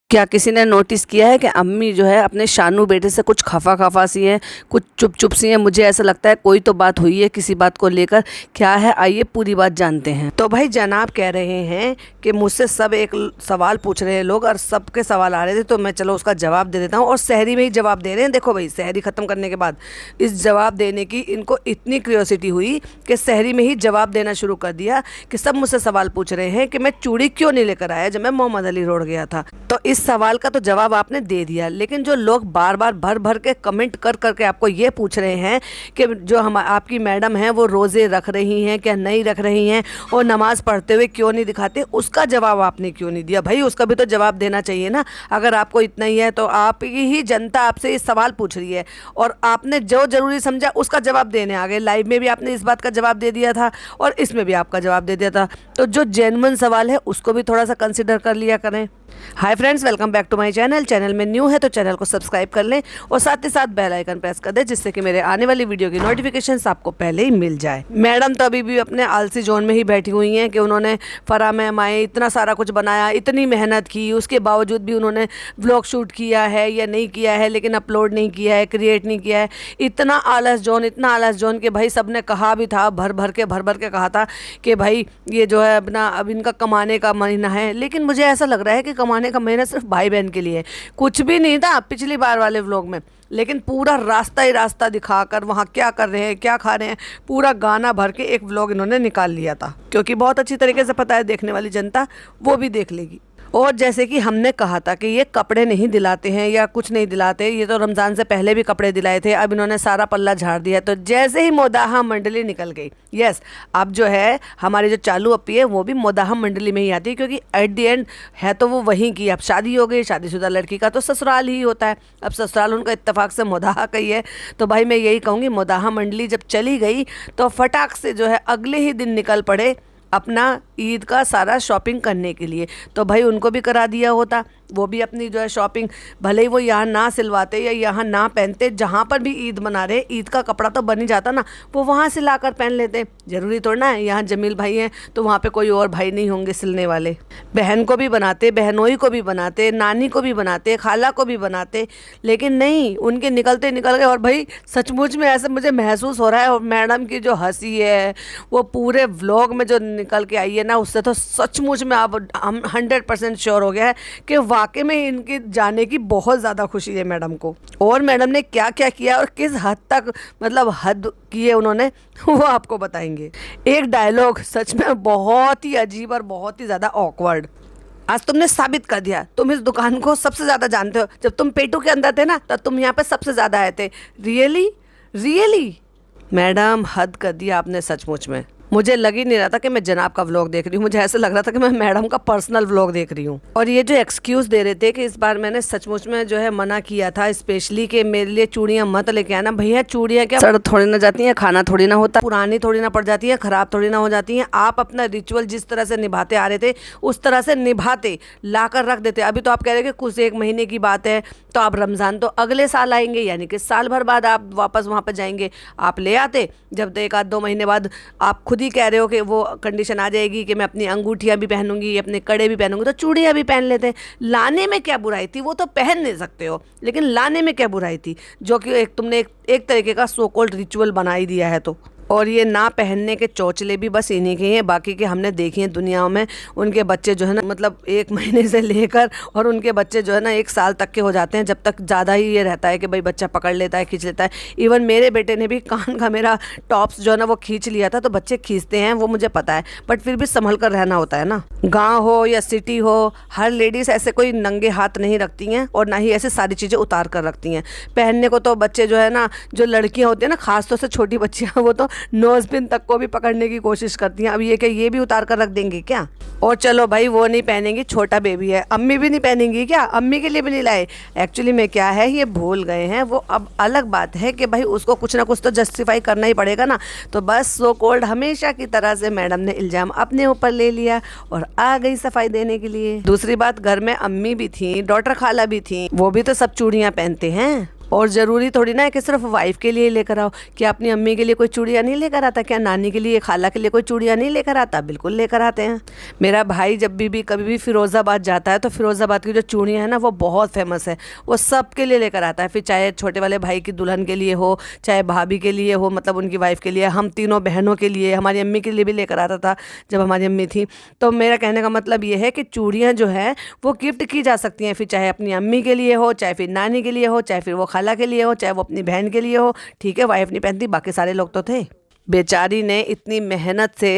क्या किसी ने नोटिस किया है कि अम्मी जो है अपने शानू बेटे से कुछ खफा खफा सी हैं, कुछ चुप चुप सी हैं। मुझे ऐसा लगता है कोई तो बात हुई है किसी बात को लेकर। क्या है, आइए पूरी बात जानते हैं। तो भाई जनाब कह रहे हैं कि मुझसे सब एक सवाल पूछ रहे हैं लोग, और सबके सवाल आ रहे थे, तो मैं चलो उसका जवाब दे देता हूँ। और शहरी में ही जवाब दे रहे हैं। देखो भाई, शहरी ख़त्म करने के बाद इस जवाब देने की इनको इतनी क्यूरियोसिटी हुई कि शहरी में ही जवाब देना शुरू कर दिया कि सब मुझसे सवाल पूछ रहे हैं कि मैं चूड़ी क्यों नहीं लेकर आया जब मैं मोहम्मद अली रोड गया था। तो इस सवाल का तो जवाब आपने दे दिया, लेकिन जो लोग बार बार भर भर के कमेंट कर करके आपको ये पूछ रहे हैं कि जो हम आपकी मैडम हैं वो रोज़े रख रही हैं क्या नहीं रख रही हैं, और नमाज़ पढ़ते हुए क्यों नहीं दिखाते, उसका जवाब आपने क्यों नहीं दिया। भाई उसका भी तो जवाब देना चाहिए ना। अगर आपको इतना ही है तो आपकी ही जनता आपसे ये सवाल पूछ रही है, और आपने जो ज़रूरी समझा उसका जवाब देने आ गए। लाइव में भी आपने इस बात का जवाब दे दिया था और इसमें भी आपका जवाब दे दिया था। तो जो जेन्युइन सवाल है उसको भी थोड़ा सा कंसिडर कर लिया करें। Hi friends, welcome back to my channel. Channel में न्यू है तो चैनल को सब्सक्राइब कर लें और साथ ही साथ बेल आइकन प्रेस कर दें, जिससे कि मेरे आने वाली वीडियो की नोटिफिकेशंस आपको पहले ही मिल जाए। मैडम तो अभी भी अपने आलसी जोन में ही बैठी हुई हैं कि उन्होंने फरा मैम आए, इतना सारा कुछ बनाया, इतनी मेहनत की, उसके बावजूद भी उन्होंने व्लॉग शूट किया है या नहीं किया है, लेकिन अपलोड नहीं किया है, क्रिएट नहीं किया है। इतना आलस जोन कि भाई सबने कहा भी था, भर भर के कहा था कि भाई ये जो है अपना अब इनका कमाने का महीना है। लेकिन मुझे ऐसा लग रहा है कि कमाने का महीना सिर्फ भाई बहन के लिए है। कुछ भी नहीं था पिछली बार वाले व्लॉग में, लेकिन पूरा रास्ता ही रास्ता दिखाकर वहाँ क्या कर रहे हैं, क्या खा रहे हैं, पूरा गाना भर के एक व्लॉग इन्होंने निकाल लिया था। क्योंकि बहुत अच्छी तरीके से पता है देखने वाली जनता वो भी देख लेगी। और जैसे कि हमने कहा था कि ये कपड़े नहीं दिलाते हैं या कुछ नहीं दिलाते, ये तो रमज़ान से पहले भी कपड़े दिलाए थे, अब इन्होंने सारा पल्ला झाड़ दिया। तो जैसे ही मोदाहा मंडली निकल गई, यस, अब जो है हमारी जो चालू अपी है वो भी मोदाहा मंडली में ही आती है, क्योंकि एट दी एंड है तो वो वहीं की। अब शादी हो गई, शादीशुदा लड़की का तो ससुराल ही होता है। अब ससुराल उनका इत्तेफाक से मोदाहा का ही है। तो भाई मैं यही कहूँगी, मोदाहा मंडली जब चली गई तो फटाक से जो है अगले ही दिन निकल पड़े अपना ईद का सारा शॉपिंग करने के लिए। तो भाई उनको भी करा दिया होता, वो भी अपनी जो है शॉपिंग, भले ही वो यहाँ ना सिलवाते या यहाँ ना पहनते, जहाँ पर भी ईद मना रहे ईद का कपड़ा तो बन ही जाता ना, वो वहाँ से लाकर पहन लेते। ज़रूरी थोड़ा ना है यहाँ जमील भाई हैं तो वहाँ पे कोई और भाई नहीं होंगे सिलने वाले। बहन को भी बनाते, बहनोई को भी बनाते, नानी को भी बनाते, खाला को भी बनाते, लेकिन नहीं, उनके निकलते निकल गए। और भाई सचमुच में ऐसा मुझे महसूस हो रहा है, और मैडम की जो हंसी है वो पूरे व्लॉग में जो निकल के आई है ना, उससे तो सचमुच में अब हम 100% श्योर हो गया है कि वाकई में इनकी जाने की बहुत ज़्यादा खुशी है मैडम को। और मैडम ने क्या क्या किया और किस हद तक मतलब हद किए उन्होंने, वो आपको बताएंगे। एक डायलॉग सच में बहुत ही अजीब और बहुत ही ज़्यादा ऑकवर्ड। आज तुमने साबित कर दिया, तुम इस दुकान को सबसे ज़्यादा जानते हो। जब तुम पेटू के अंदर थे ना तब तुम यहाँ पे सबसे ज़्यादा आए थे। रियली रियली मैडम, हद कर दिया आपने सचमुच में। मुझे लग ही नहीं रहा था कि मैं जनाब का व्लॉग देख रही हूँ, मुझे ऐसा लग रहा था कि मैं मैडम का पर्सनल व्लॉग देख रही हूँ। और ये जो एक्सक्यूज़ दे रहे थे कि इस बार मैंने सचमुच में जो है मना किया था स्पेशली कि मेरे लिए चूड़ियाँ मत लेके आना। भैया चूड़ियाँ क्या सड़ थोड़ी ना जाती हैं, खाना थोड़ी ना होता, पुरानी थोड़ी ना पड़ जाती है, ख़राब थोड़ी ना हो जाती हैं। आप अपना रिचुअल जिस तरह से निभाते आ रहे थे उस तरह से निभाते, ला कर रख देते। अभी तो आप कह रहे हैं कि कुछ एक महीने की बात है, तो आप रमज़ान तो अगले साल आएंगे, यानी कि साल भर बाद आप वापस वहाँ पर जाएंगे। आप ले आते, जब तो 1-2 महीने बाद आप खुद ही कह रहे हो कि वो कंडीशन आ जाएगी कि मैं अपनी अंगूठियाँ भी पहनूंगी, अपने कड़े भी पहनूंगी, तो चूड़ियाँ भी पहन लेते हैं। लाने में क्या बुराई थी, वो तो पहन नहीं सकते हो, लेकिन लाने में क्या बुराई थी, जो कि तुमने एक तरीके का सो कॉल्ड रिचुअल बना ही दिया है। तो और ये ना पहनने के चौचले भी बस इन्हीं के हैं, बाकी के हमने देखे हैं दुनिया में। उनके बच्चे जो है ना, मतलब 1 महीने से लेकर और उनके बच्चे जो है ना 1 साल तक के हो जाते हैं, जब तक ज़्यादा ही ये रहता है कि भाई बच्चा पकड़ लेता है, खींच लेता है। इवन मेरे बेटे ने भी कान का मेरा टॉप्स जो है ना वो खींच लिया था। तो बच्चे खींचते हैं वो मुझे पता है, बट फिर भी संभल कर रहना होता है ना। गाँव हो या सिटी हो, हर लेडीज़ ऐसे कोई नंगे हाथ नहीं रखती हैं, और ना ही ऐसे सारी चीज़ें उतार कर रखती हैं। पहनने को तो बच्चे जो है ना, जो लड़कियाँ होती हैं ना, खासतौर से छोटी बच्चियाँ, वो तो नोज पिन तक को भी पकड़ने की कोशिश करती हैं। अब ये कि ये भी उतार कर रख देंगे क्या? और चलो भाई वो नहीं पहनेंगी, छोटा बेबी है, अम्मी भी नहीं पहनेंगी क्या? अम्मी के लिए भी नहीं लाए। एक्चुअली में क्या है, ये भूल गए हैं वो। अब अलग बात है कि भाई उसको कुछ ना कुछ तो जस्टिफाई करना ही पड़ेगा ना। तो बस सो कॉल्ड हमेशा की तरह से मैडम ने इल्ज़ाम अपने ऊपर ले लिया और आ गई सफाई देने के लिए। दूसरी बात, घर में अम्मी भी थी, डॉटर खाला भी थी, वो भी तो सब चूड़ियाँ पहनते हैं। और ज़रूरी थोड़ी ना है कि सिर्फ वाइफ के लिए लेकर आओ। क्या अपनी अम्मी के लिए कोई चूड़ियाँ नहीं लेकर आता? क्या नानी के लिए, खाला के लिए कोई चूड़ियाँ नहीं लेकर आता? बिल्कुल लेकर आते हैं। मेरा भाई जब भी कभी भी फ़िरोज़ाबाद जाता है तो फ़िरोज़ाबाद की जो चूड़ियाँ हैं ना वो बहुत फेमस है, वो सब के लिए लेकर आता है। फिर चाहे छोटे वाले भाई की दुल्हन के लिए हो, चाहे भाभी के लिए हो, मतलब उनकी वाइफ के लिए, हम तीनों बहनों के लिए, हमारी अम्मी के लिए भी लेकर आता था जब हमारी अम्मी थी। तो मेरा कहने का मतलब ये है कि चूड़ियाँ जो है वो गिफ्ट की जा सकती हैं, फिर चाहे अपनी अम्मी के लिए हो, चाहे फिर नानी के लिए हो, चाहे फिर वो खाला के लिए हो, चाहे वो अपनी बहन के लिए हो। ठीक है, वाइफ नहीं पहनती, बाकी सारे लोग तो थे। बेचारी ने इतनी मेहनत से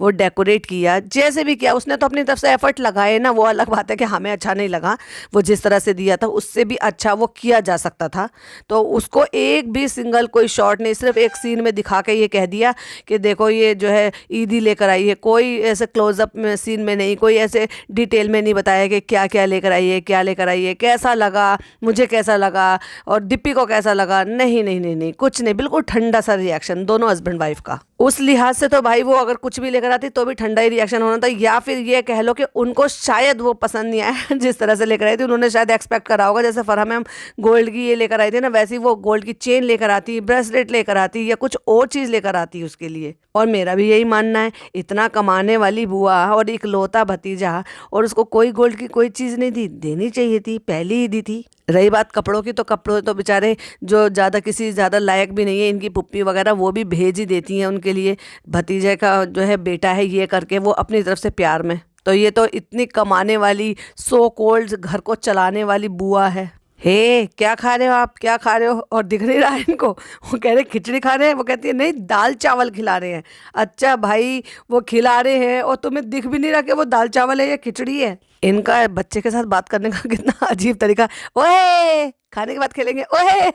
वो डेकोरेट किया, जैसे भी किया उसने तो अपनी तरफ से एफर्ट लगाए ना। वो अलग बात है कि हमें अच्छा नहीं लगा, वो जिस तरह से दिया था उससे भी अच्छा वो किया जा सकता था। तो उसको एक भी सिंगल कोई शॉट नहीं, सिर्फ एक सीन में दिखा के ये कह दिया कि देखो ये जो है ईदी लेकर आई है। कोई ऐसे क्लोजअप में सीन में नहीं, कोई ऐसे डिटेल में नहीं बताया कि क्या क्या लेकर आई है, क्या लेकर आई है, कैसा लगा, मुझे कैसा लगा और दीप्ति को कैसा लगा। नहीं नहीं नहीं नहीं, कुछ नहीं, बिल्कुल ठंडा सा रिएक्शन दोनों हस्बैंड वाइफ का। उस लिहाज से तो भाई वो अगर कुछ भी लेकर आती तो भी ठंडा ही रिएक्शन होना था, या फिर ये कह लो कि उनको शायद वो पसंद नहीं आया जिस तरह से लेकर आई थी। उन्होंने शायद एक्सपेक्ट करा होगा जैसे फरहा मैम गोल्ड की ये लेकर आई थी ना, वैसे ही वो गोल्ड की चेन लेकर आती, ब्रेसलेट लेकर आती या कुछ और चीज़ लेकर आती उसके लिए। और मेरा भी यही मानना है, इतना कमाने वाली बुआ और इकलौता भतीजा और उसको कोई गोल्ड की कोई चीज़ नहीं दी, देनी चाहिए थी, पहले ही दी थी। रही बात कपड़ों की, तो कपड़ों तो बेचारे जो ज़्यादा किसी ज़्यादा लायक भी नहीं है, इनकी पुप्पी वगैरह वो भी भेज ही देती हैं उनके लिए, भतीजे का जो है बेटा है ये करके वो अपनी तरफ से प्यार में। तो ये तो इतनी कमाने वाली, सो कोल्ड घर को चलाने वाली बुआ है। हे क्या खा रहे हो आप, क्या खा रहे हो? और दिख नहीं रहा है इनको, वो कह रहे खिचड़ी खा रहे हैं, वो कहती है नहीं दाल चावल खिला रहे हैं। अच्छा भाई, वो खिला रहे हैं और तुम्हें दिख भी नहीं रहा कि वो दाल चावल है या खिचड़ी है। इनका बच्चे के साथ बात करने का कितना अजीब तरीका। ओए खाने के बाद खेलेंगे, ओए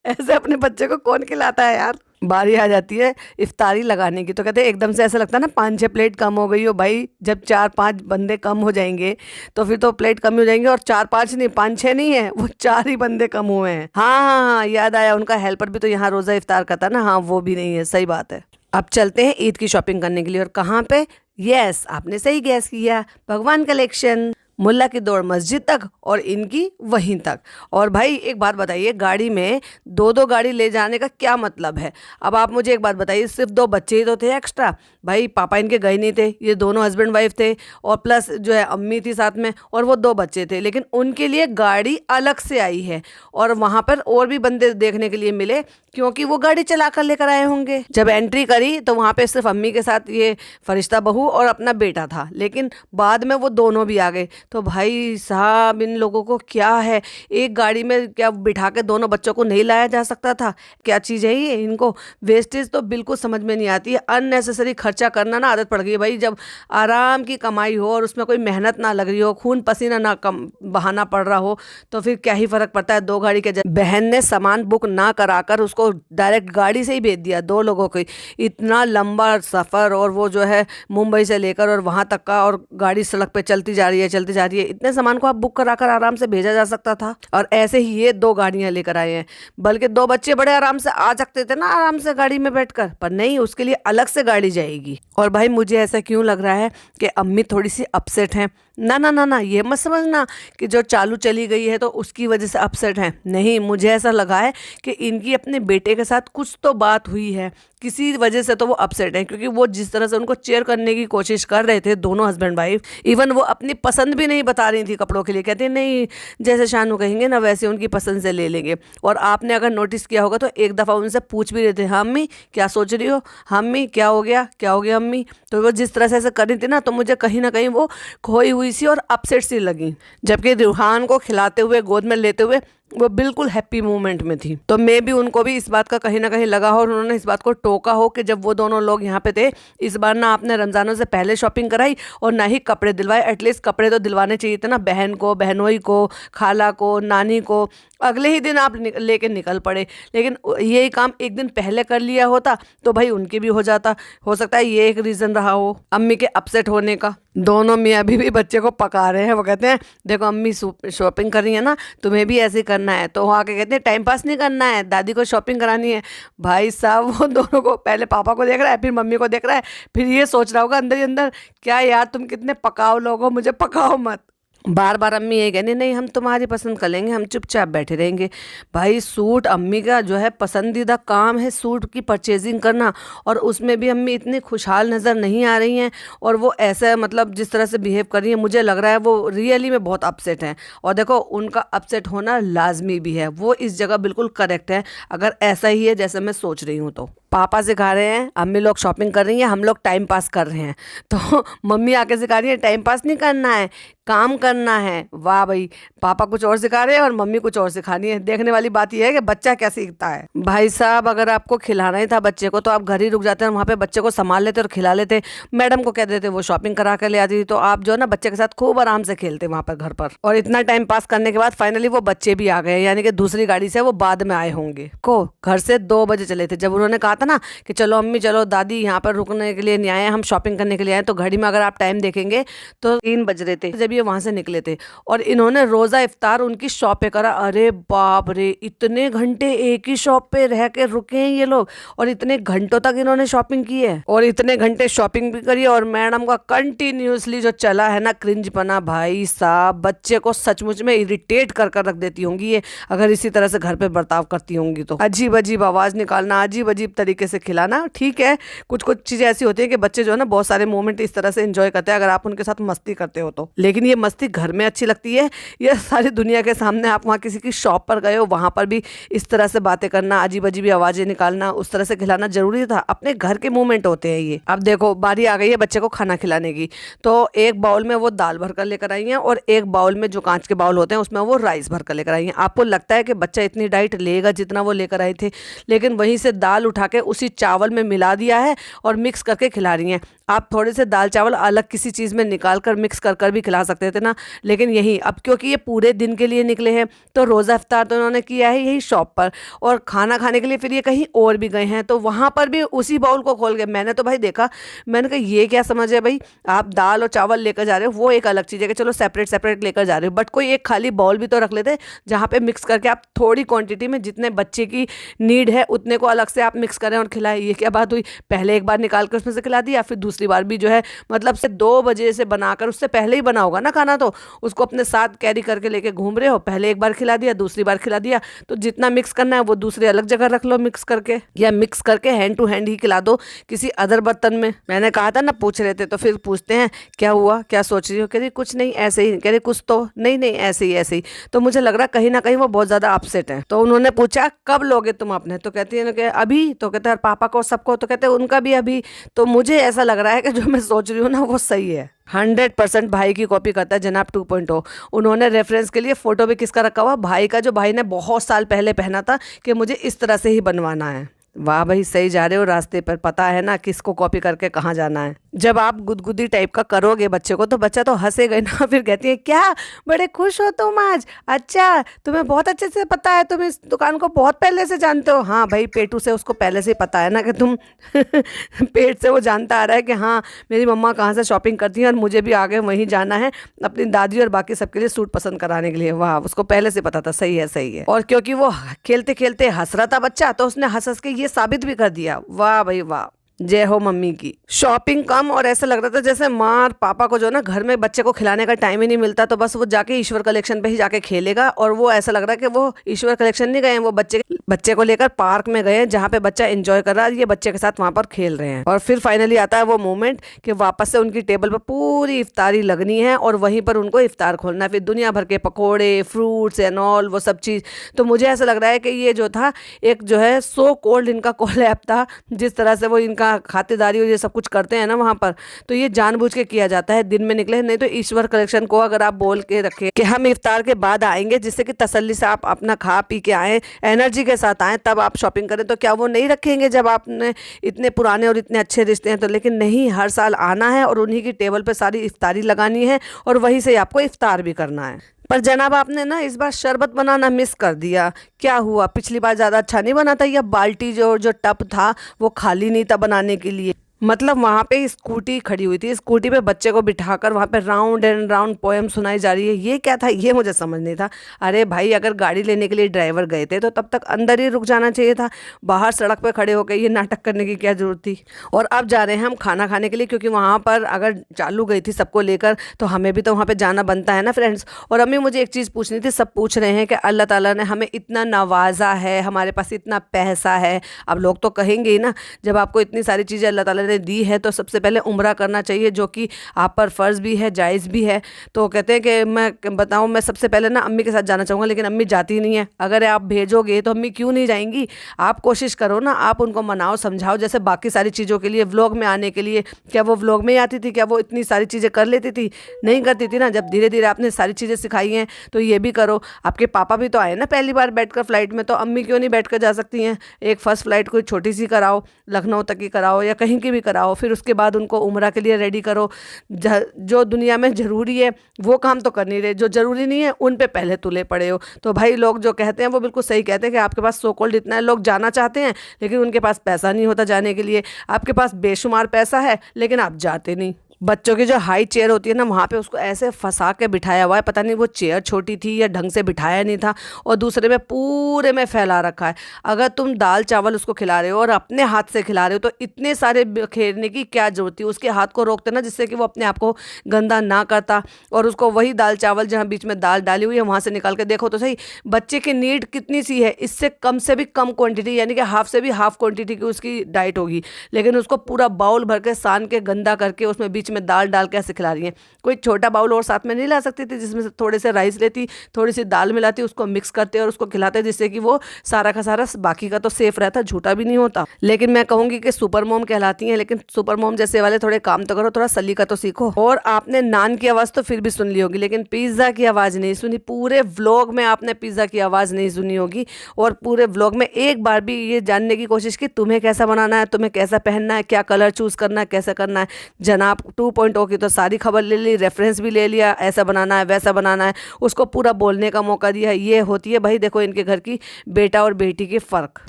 ऐसे अपने बच्चे को कौन खिलाता है यार। बारी आ जाती है इफ्तारी लगाने की तो कहते हैं एकदम से ऐसा लगता है ना 5-6 प्लेट कम हो गई हो। भाई जब 4-5 बंदे कम हो जाएंगे तो फिर तो प्लेट कम हो जाएंगे, और 4-5 नहीं, 5-6 नहीं है, वो 4 ही बंदे कम हुए हैं। हाँ हाँ हाँ, याद आया, उनका हेल्पर भी तो यहाँ रोज़ा इफ्तार करता ना। हाँ वो भी नहीं है, सही बात है। अब चलते हैं ईद की शॉपिंग करने के लिए, और कहाँ पे? यस, आपने सही गैस किया, भगवान कलेक्शन। मुल्ला की दौड़ मस्जिद तक और इनकी वहीं तक। और भाई एक बात बताइए, गाड़ी में 2-2 गाड़ी ले जाने का क्या मतलब है? अब आप मुझे एक बात बताइए, सिर्फ 2 बच्चे ही तो थे एक्स्ट्रा। भाई पापा इनके गए नहीं थे, ये दोनों हस्बैंड वाइफ थे, और प्लस जो है अम्मी थी साथ में, और वो 2 बच्चे थे, लेकिन उनके लिए गाड़ी अलग से आई है। और वहाँ पर और भी बंदे देखने के लिए मिले, क्योंकि वो गाड़ी चला कर लेकर आए होंगे। जब एंट्री करी तो वहाँ पे सिर्फ अम्मी के साथ ये फरिश्ता बहू और अपना बेटा था, लेकिन बाद में वो दोनों भी आ गए। तो भाई साहब इन लोगों को क्या है, एक गाड़ी में क्या बिठा के दोनों बच्चों को नहीं लाया जा सकता था? क्या चीज़ है ये? इनको वेस्टेज तो बिल्कुल समझ में नहीं आती है। अननेसेसरी खर्चा करना ना आदत पड़ गई है भाई। जब आराम की कमाई हो और उसमें कोई मेहनत ना लग रही हो, खून पसीना ना कम बहाना पड़ रहा हो, तो फिर क्या ही फर्क पड़ता है 2 गाड़ी के। बहन ने सामान बुक ना कराकर उसको डायरेक्ट गाड़ी से ही भेज दिया 2 लोगों को। इतना लंबा सफ़र, और वो जो है मुंबई से लेकर और वहाँ तक का, और गाड़ी सड़क पे चलती जा रही है चलती जा रही है। इतने सामान को आप बुक कराकर आराम से भेजा जा सकता था। और ऐसे ही ये 2 गाड़ियां लेकर आए हैं, बल्कि 2 बच्चे बड़े आराम से आ सकते थे ना आराम से गाड़ी में बैठकर, पर नहीं, उसके लिए अलग से गाड़ी जाएगी। और भाई मुझे ऐसा क्यों लग रहा है कि अम्मी थोड़ी सी अपसेट हैं। ना ना ना ना, ये मत समझना कि जो चालू चली गई है तो उसकी वजह से अपसेट हैं। नहीं, मुझे ऐसा लगा है कि इनकी अपने बेटे के साथ कुछ तो बात हुई है, किसी वजह से तो वो अपसेट हैं। क्योंकि वो जिस तरह से उनको चेयर करने की कोशिश कर रहे थे दोनों हस्बैंड वाइफ, इवन वो अपनी पसंद भी नहीं बता रही थी कपड़ों के लिए। कहते नहीं, जैसे शानू कहेंगे ना वैसे उनकी पसंद से ले लेंगे। और आपने अगर नोटिस किया होगा तो एक दफ़ा उनसे पूछ भी रहे थे, हाँ अम्मी क्या सोच रही हो, हाँ अम्मी क्या हो गया, क्या हो गया अम्मी। तो वो जिस तरह से ऐसे कर रही थी ना, तो मुझे कहीं ना कहीं वो खोई हुई सी और अपसेट सी लगी। जबकि रूहान को खिलाते हुए, गोद में लेते हुए वो बिल्कुल हैप्पी मोमेंट में थी। तो मे भी उनको भी इस बात का कहीं ना कहीं लगा हो, और उन्होंने इस बात को टोका हो कि जब वो दोनों लोग यहाँ पे थे, इस बार ना आपने रमज़ानों से पहले शॉपिंग कराई और ना ही कपड़े दिलवाए। एटलीस्ट कपड़े तो दिलवाने चाहिए थे ना, बहन को, बहनोई को, खाला को, नानी को। अगले ही दिन आप लेके निकल पड़े। लेकिन यही काम एक दिन पहले कर लिया होता तो भाई उनके भी हो जाता। हो सकता है ये एक रीज़न रहा हो अम्मी के अपसेट होने का। दोनों मियाँ अभी भी बच्चे को पका रहे हैं। वो कहते हैं देखो अम्मी शॉपिंग कर रही है ना, तुम्हें भी ऐसे करना है। तो वहाँ के कहते हैं टाइम पास नहीं करना है, दादी को शॉपिंग करानी है। भाई साहब वो दोनों को, पहले पापा को देख रहा है, फिर मम्मी को देख रहा है, फिर ये सोच रहा होगा अंदर ही अंदर, क्या यार तुम कितने पकाओ लोग हो, मुझे पकाओ मत। बार बार अम्मी ये कहनी नहीं हम तुम्हारी पसंद कर लेंगे, हम चुपचाप बैठे रहेंगे। भाई सूट अम्मी का जो है पसंदीदा काम है, सूट की परचेजिंग करना, और उसमें भी अम्मी इतनी खुशहाल नज़र नहीं आ रही हैं। और वो ऐसा मतलब जिस तरह से बिहेव कर रही है, मुझे लग रहा है वो रियली में बहुत अपसेट हैं। और देखो उनका अपसेट होना लाजमी भी है, वो इस जगह बिल्कुल करेक्ट है अगर ऐसा ही है जैसे मैं सोच रही हूँ तो। पापा सिखा रहे हैं, अम्मी लोग शॉपिंग कर रही हैं, हम लोग टाइम पास कर रहे हैं। तो मम्मी आके सिखा रही है टाइम पास नहीं करना है, काम करना है। वाह भाई, पापा कुछ और सिखा रहे हैं और मम्मी कुछ और सिखानी है। देखने वाली बात यह है कि बच्चा क्या सीखता है। भाई साहब अगर आपको खिलाना ही था बच्चे को तो आप घर ही रुक जाते हैं, वहाँ पे बच्चे को संभाल लेते और खिला लेते, मैडम को कह देते वो शॉपिंग करा कर ले आती थी, तो आप जो है ना बच्चे के साथ खूब आराम से खेलते वहाँ पर घर पर। और इतना टाइम पास करने के बाद फाइनली वो बच्चे भी आ गए, यानी कि दूसरी गाड़ी से वो बाद में आए होंगे। को घर से 2 बजे चले थे, जब उन्होंने कहा था ना कि चलो अम्मी चलो दादी यहाँ पर रुकने के लिए नहीं आए, हम शॉपिंग करने के लिए आए, तो घड़ी में अगर आप टाइम देखेंगे तो 3 बज रहे थे जब ये वहां से निकले थे। और इन्होंने रोजा इफ्तार उनकी शॉप पे करा। अरे बाप रे, इतने घंटे एक ही शॉप पे रह के रुके हैं ये लोग, और इतने घंटों तक इन्होंने शॉपिंग की है, और इतने घंटे शॉपिंग भी करी है। और मैडम का कंटिन्यूसली जो चला है ना क्रिंजपना, भाई साहब बच्चे को सचमुच में इरिटेट कर कर रख देती होंगी ये, अगर इसी तरह से घर पे बर्ताव करती होंगी तो। अजीब अजीब आवाज निकालना, अजीब अजीब तरीके से खिलाना, ठीक है कुछ कुछ चीजें ऐसी होती है कि बच्चे जो है ना बहुत सारे मोमेंट इस तरह से एंजॉय करते हैं अगर आप उनके साथ मस्ती करते हो तो। लेकिन ये मस्ती घर में अच्छी लगती है, ये सारी दुनिया के सामने आप वहाँ किसी की शॉप पर गए हो वहां पर भी इस तरह से बातें करना, अजीब अजीब आवाजें निकालना, उस तरह से खिलाना जरूरी था? अपने घर के मोमेंट होते हैं ये। अब देखो बारी आ गई है बच्चे को खाना खिलाने की, तो एक बाउल में वो दाल भर कर लेकर आई हैं और एक बाउल में जो कांच के बाउल होते हैं उसमें वो राइस भर कर लेकर आई हैं। आपको लगता है कि बच्चा इतनी डाइट लेगा जितना वो लेकर आए थे, लेकिन वहीं से दाल उठा के उसी चावल में मिला दिया है और मिक्स करके खिला रही हैं। आप थोड़े से दाल चावल अलग किसी चीज़ में निकाल कर मिक्स कर कर भी खिला सकते थे ना, लेकिन यही अब क्योंकि ये पूरे दिन के लिए निकले हैं तो रोज़ा इफ्तार तो उन्होंने किया है यही शॉप पर, और खाना खाने के लिए फिर ये कहीं और भी गए हैं तो वहाँ पर भी उसी बाउल को खोल के मैंने तो भाई देखा, मैंने कहा ये क्या समझ है भाई, आप दाल और चावल लेकर जा रहे हो वो एक अलग चीज़ है कि चलो सेपरेट सेपरेट लेकर जा रहे हो, बट कोई एक खाली बाउल भी तो रख लेते जहाँ पे मिक्स करके आप थोड़ी क्वांटिटी में जितने बच्चे की नीड है उतने को अलग से आप मिक्स करें और खिलाएं। ये क्या बात हुई, पहले एक बार निकाल कर उसमें से खिला दिया, फिर दूसरी बार भी जो है मतलब से 2 बजे से बनाकर, उससे पहले ही बना होगा ना खाना, तो उसको अपने साथ कैरी करके लेके घूम रहे हो, पहले एक बार खिला दिया दूसरी बार खिला दिया, तो जितना मिक्स करना है वो दूसरी अलग जगह रख लो मिक्स करके, या मिक्स करके हैंड टू हैंड ही खिला दो किसी अदर बर्तन में। मैंने कहा था ना पूछ रहे थे, तो फिर पूछते हैं क्या हुआ क्या सोच रही हो, कह रही कुछ नहीं ऐसे ही, कह रही कुछ तो नहीं नहीं ऐसे ही ऐसे ही। तो मुझे लग रहा कहीं ना कहीं वो बहुत ज्यादा अपसेट है। तो उन्होंने पूछा कब लोगे तुम अपने, तो कहती है कि अभी, तो कहते हैं पापा को सबको, तो कहते हैं उनका भी अभी। तो मुझे ऐसा लग रहा है कि जो मैं सोच रही हूँ ना वो सही है। 100% भाई की कॉपी करता है जनाब 2.0। उन्होंने रेफरेंस के लिए फोटो भी किसका रखा हुआ, भाई का, जो भाई ने बहुत साल पहले पहना था कि मुझे इस तरह से ही बनवाना है। वाह भाई सही जा रहे हो रास्ते पर, पता है ना किसको कॉपी करके कहाँ जाना है। जब आप गुदगुदी टाइप का करोगे बच्चे को तो बच्चा तो हंसेगा ना, फिर कहती है क्या बड़े खुश हो तुम आज, अच्छा तुम्हें बहुत अच्छे से पता है, तुम इस दुकान को बहुत पहले से जानते हो। हाँ भाई पेटू से उसको पहले से ही पता है ना कि तुम पेट से वो जानता आ रहा है कि हाँ मेरी मम्मा कहाँ से शॉपिंग करती हैं और मुझे भी आगे वहीं जाना है अपनी दादी और बाकी सबके लिए सूट पसंद कराने के लिए। वाह उसको पहले से पता था, सही है सही है। और क्योंकि वो खेलते खेलते हंस रहा था बच्चा तो उसने हंस हंस के ये साबित भी कर दिया। वाह भाई वाह, जय हो मम्मी की। शॉपिंग कम और ऐसा लग रहा था जैसे माँ और पापा को जो ना घर में बच्चे को खिलाने का टाइम ही नहीं मिलता, तो बस वो जाके ईश्वर कलेक्शन पे ही जाके खेलेगा। और वो ऐसा लग रहा है कि वो ईश्वर कलेक्शन नहीं गए, वो बच्चे को लेकर पार्क में गए जहाँ पे बच्चा एंजॉय कर रहा है, ये बच्चे के साथ वहाँ पर खेल रहे हैं। और फिर फाइनली आता है वो मोमेंट कि वापस से उनकी टेबल पर पूरी इफ्तारी लगनी है और वहीं पर उनको इफ्तार खोलना है, फिर दुनिया भर के पकौड़े फ्रूट्स एंड ऑल वो सब चीज़। तो मुझे ऐसा लग रहा है कि ये जो था एक जो है सो कोल्ड इनका कोलैब था, जिस तरह से वो इनका खातिरदारी और ये सब कुछ करते हैं ना वहाँ पर, तो ये जानबूझ के किया जाता है दिन में निकले। नहीं तो ईश्वर कलेक्शन को अगर आप बोल के रखें कि हम इफ्तार के बाद आएंगे जिससे कि तसल्ली से आप अपना खा पी के आएँ, एनर्जी के साथ आएँ, तब आप शॉपिंग करें, तो क्या वो नहीं रखेंगे जब आपने इतने पुराने और इतने अच्छे रिश्ते हैं तो। लेकिन नहीं, हर साल आना है और उन्हीं की टेबल पर सारी इफ्तारी लगानी है और वहीं से आपको इफ्तार भी करना है। पर जनाब आपने ना इस बार शरबत बनाना मिस कर दिया, क्या हुआ, पिछली बार ज़्यादा अच्छा नहीं बना था या बाल्टी जो टब था वो खाली नहीं था बनाने के लिए? मतलब वहाँ पे स्कूटी खड़ी हुई थी, स्कूटी पे बच्चे को बिठाकर वहाँ पे राउंड एंड राउंड पोएम सुनाई जा रही है। ये क्या था, ये मुझे समझ नहीं था। अरे भाई, अगर गाड़ी लेने के लिए ड्राइवर गए थे तो तब तक अंदर ही रुक जाना चाहिए था, बाहर सड़क पे खड़े होकर ये नाटक करने की क्या जरूरत थी। और अब जा रहे हैं हम खाना खाने के लिए, क्योंकि वहाँ पर अगर चालू गई थी सबको लेकर तो हमें भी तो वहाँ पे जाना बनता है ना फ्रेंड्स। और अम्मी मुझे एक चीज़ पूछनी थी, सब पूछ रहे हैं कि अल्लाह ताला ने हमें इतना नवाजा है, हमारे पास इतना पैसा है। अब लोग तो कहेंगे ही ना, जब आपको इतनी सारी चीज़ें अल्लाह ताला ने दी है तो सबसे पहले उम्रा करना चाहिए, जो कि आप पर फ़र्ज़ भी है, जायज़ भी है। तो कहते हैं कि मैं बताऊँ, मैं सबसे पहले ना अम्मी के साथ जाना चाहूँगा, लेकिन अम्मी जाती नहीं है। अगर आप भेजोगे तो अम्मी क्यों नहीं जाएंगी। आप कोशिश करो ना, आप उनको मनाओ समझाओ, जैसे बाकी सारी चीज़ों के लिए व्लॉग में आने के लिए, क्या वो व्लॉग में ही आती थी, क्या वो इतनी सारी चीज़ें कर लेती थी, नहीं करती थी ना। जब धीरे धीरे आपने सारी चीज़ें सिखाई हैं तो ये भी करो। आपके पापा भी तो आए ना पहली बार बैठकर फ़्लाइट में, तो अम्मी क्यों नहीं बैठकर जा सकती हैं। एक फ़र्स्ट फ़्लाइट कोई छोटी सी कराओ, लखनऊ तक की कराओ या कहीं की भी कराओ, फिर उसके बाद उनको उम्रा के लिए रेडी करो। जो दुनिया में ज़रूरी है वो काम तो कर नहीं रहे, जो ज़रूरी नहीं है उन पे पहले तुले पड़े हो। तो भाई लोग जो कहते हैं वो बिल्कुल सही कहते हैं कि आपके पास सो कॉल्ड इतना है, लोग जाना चाहते हैं लेकिन उनके पास पैसा नहीं होता जाने के लिए। आपके पास बेशुमार पैसा है लेकिन आप जाते नहीं। बच्चों की जो हाई चेयर होती है ना, वहाँ पे उसको ऐसे फंसा के बिठाया हुआ है, पता नहीं वो चेयर छोटी थी या ढंग से बिठाया नहीं था, और दूसरे में पूरे में फैला रखा है। अगर तुम दाल चावल उसको खिला रहे हो और अपने हाथ से खिला रहे हो तो इतने सारे खेलने की क्या जरूरत थी। उसके हाथ को रोकते ना, जिससे कि वो अपने आप को गंदा ना करता, और उसको वही दाल चावल जहाँ बीच में दाल डाली हुई है वहाँ से निकाल के देखो तो सही। बच्चे की नीड कितनी सी है, इससे कम से भी कम क्वांटिटी, यानी कि हाफ से भी हाफ क्वांटिटी की उसकी डाइट होगी, लेकिन उसको पूरा बाउल भर के सान के गंदा करके उसमें बीच में दाल डाल के ऐसे खिला रही हैं। कोई छोटा बाउल और साथ में नहीं ला सकती थी, जिसमें से थोड़े से राइस लेती, थोड़ी सी दाल मिलाती, उसको मिक्स करते और उसको खिलाते, जिससे कि वो सारा का सारा बाकी का तो सेफ रहता, झूठा भी नहीं होता। लेकिन मैं कहूंगी कि सुपर मोम कहलाती हैं, लेकिन सुपर मोम जैसे वाले थोड़े काम तो करो, थोड़ा सलीका तो सीखो। और आपने नान की आवाज़ तो फिर भी सुन ली होगी, लेकिन पिज़्ज़ा की आवाज़ नहीं सुनी। पूरे व्लॉग में आपने पिज़्ज़ा की आवाज़ नहीं सुनी होगी, और पूरे व्लॉग में एक बार भी ये जानने की कोशिश की तुम्हें कैसा बनाना है, तुम्हें कैसा पहनना है, क्या कलर चूज़ करना है, कैसा करना है। जनाब 2.0 की तो सारी खबर ले ली, रेफरेंस भी ले लिया, ऐसा बनाना है वैसा बनाना है, उसको पूरा बोलने का मौका दिया। ये होती है भाई, देखो इनके घर की बेटा और बेटी की फ़र्क।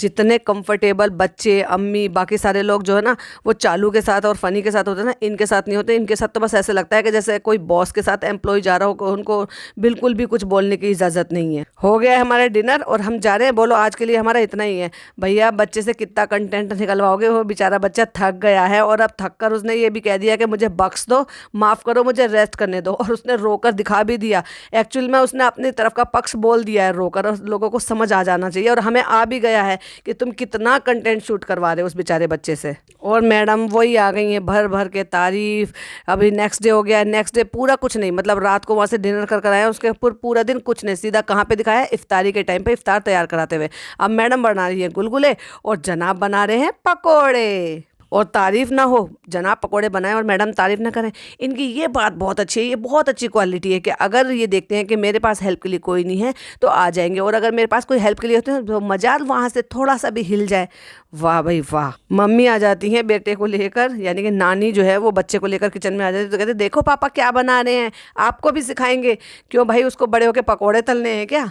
जितने कंफर्टेबल बच्चे, अम्मी, बाकी सारे लोग जो है ना वो चालू के साथ और फ़नी के साथ होते हैं ना, इनके साथ नहीं होते। इनके साथ तो बस ऐसे लगता है कि जैसे कोई बॉस के साथ एम्प्लॉय जा रहा हो, उनको बिल्कुल भी कुछ बोलने की इजाज़त नहीं है। हो गया है हमारा डिनर और हम जा रहे हैं। बोलो आज के लिए हमारा इतना ही है। भैया बच्चे से कितना कंटेंट निकलवाओगे, वो बेचारा बच्चा थक गया है, और अब थक कर उसने ये भी कह दिया कि मुझे बख्श दो, माफ़ करो, मुझे रेस्ट करने दो। और उसने रोकर दिखा भी दिया। एक्चुअल में उसने अपनी तरफ का पक्ष बोल दिया है रोकर, और लोगों को समझ आ जाना चाहिए, और हमें आ भी गया है कि तुम कितना कंटेंट शूट करवा रहे हो उस बेचारे बच्चे से। और मैडम वही आ गई हैं भर भर के तारीफ। अभी नेक्स्ट डे हो गया है, नेक्स्ट डे पूरा कुछ नहीं, मतलब रात को वहाँ से डिनर कर आए, उसके पूरा दिन कुछ नहीं, सीधा कहाँ पे दिखाया, इफ्तारी के टाइम पे इफ्तार तैयार कराते हुए। अब मैडम बना रही है गुलगुले और जनाब बना रहे हैं पकोड़े। और तारीफ ना हो, जनाब पकोड़े बनाएं और मैडम तारीफ ना करें। इनकी ये बात बहुत अच्छी है, ये बहुत अच्छी क्वालिटी है कि अगर ये देखते हैं कि मेरे पास हेल्प के लिए कोई नहीं है तो आ जाएंगे, और अगर मेरे पास कोई हेल्प के लिए होते हैं तो मजाल वहाँ से थोड़ा सा भी हिल जाए। वाह भाई वाह। मम्मी आ जाती हैं बेटे को लेकर, यानी कि नानी जो है वो बच्चे को लेकर किचन में आ जाती है, तो कहते देखो पापा क्या बना रहे हैं, आपको भी सिखाएंगे। क्यों भाई, उसको बड़े होकर पकौड़े तलने हैं क्या?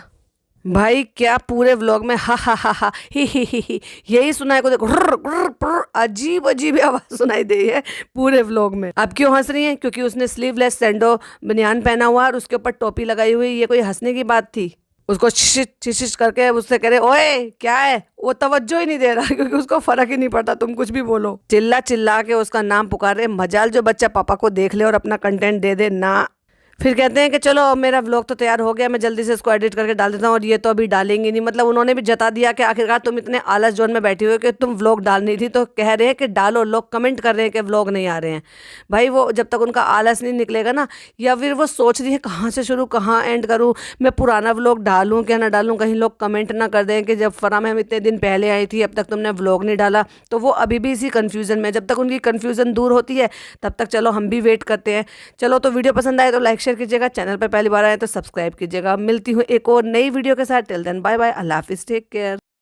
भाई क्या पूरे व्लॉग में हा हा हा हा ही यही सुनाई को देखो, अजीब अजीब आवाज सुनाई दे है पूरे व्लॉग में। अब क्यों हंस रही हैं? क्योंकि उसने स्लीवलेस सैंडो बनियान पहना हुआ और उसके ऊपर टोपी लगाई हुई। ये कोई हंसने की बात थी? उसको शिश करके उससे कह रहे ओए क्या है, वो तवज्जो ही नहीं दे रहा, क्योंकि उसको फर्क ही नहीं पड़ता तुम कुछ भी बोलो। चिल्ला चिल्ला के उसका नाम पुकार रहे। मजाल जो बच्चा पापा को देख ले और अपना कंटेंट दे दे ना। फिर कहते हैं कि चलो मेरा व्लॉग तो तैयार हो गया, मैं जल्दी से इसको एडिट करके डाल देता हूँ, और ये तो अभी डालेंगे नहीं। मतलब उन्होंने भी जता दिया कि आखिरकार तुम इतने आलस जोन में बैठी हुए कि तुम व्लॉग डालनी थी, तो कह रहे हैं कि डालो। लोग कमेंट कर रहे हैं कि व्लॉग नहीं आ रहे हैं। भाई वो जब तक उनका आलस नहीं निकलेगा ना, या फिर वो सोच रही है कहाँ से शुरू कहाँ एंड करूँ, मैं पुराना व्लॉग डालूँ क्या ना डालूँ, कहीं लोग कमेंट ना कर दें कि जब फरा मैम इतने दिन पहले आई थी अब तक तुमने व्लॉग नहीं डाला। तो वो अभी भी इसी कन्फ्यूज़न में। जब तक उनकी कन्फ्यूज़न दूर होती है तब तक चलो हम भी वेट करते हैं। चलो तो वीडियो पसंद आए तो लाइक शेयर कीजिएगा, चैनल पर पहली बार आए तो सब्सक्राइब कीजिएगा। मिलती हूँ एक और नई वीडियो के साथ। टिल देन बाय बाय, अल्लाह हाफिज़, टेक केयर।